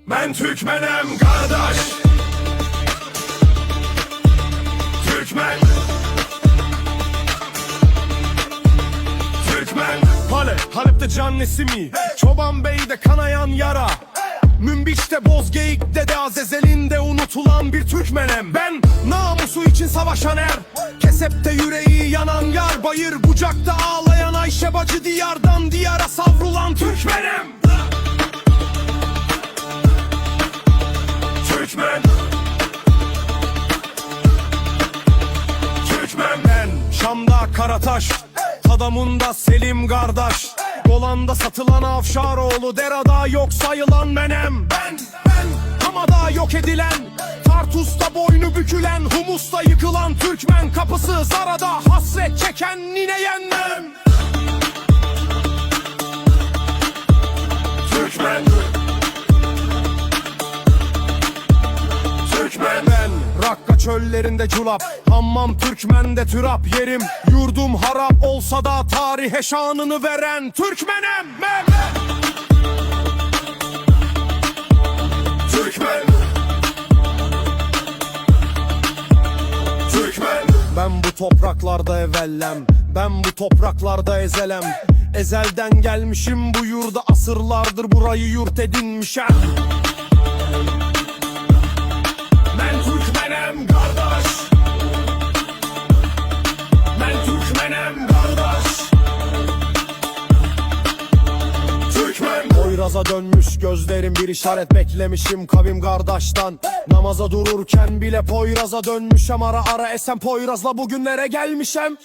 Ben Türkmenem kardeş. Türkmen. Türkmen. Halep'te Can Nesimi, Çoban Bey'de kanayan yara, Münbiş'te Bozgeyik'te de Azezel'inde unutulan bir Türkmenem. Ben namusu için savaşan er, Kesep'te yüreği yanan yar, Bayır Bucak'ta ağlayan Ayşe bacı, diyardan diyara savrulan Türkmenem. Türkmen. Türkmen. Ben Şam'da Karataş, Tadam'ında Selim kardeş, Golan'da satılan Afşaroğlu, Dera'da yok sayılan menem. Ben Hama'da yok edilen, Tartus'ta boynu bükülen, Humus'ta yıkılan Türkmen kapısı, Zara'da hasret çeken nine yenmem. Türkmen. Türkmen. Ben Rakka çöllerinde culap, Hammam Türkmen'de türap yerim, yurdum harap olsa da tarihe şanını veren Türkmenem ben. Türkmen. Türkmen. Ben bu topraklarda evvellem, ben bu topraklarda ezelem. Ezelden gelmişim bu yurda, asırlardır burayı yurt edinmişem. Ben Türkmenem kardeş. Ben Türkmenem kardeş. Türkmen. Poyraz'a dönmüş gözlerim, bir işaret beklemişim kavim kardeşten. Namaza dururken bile Poyraz'a dönmüşem, ara ara esen Poyraz'la bugünlere gelmişem.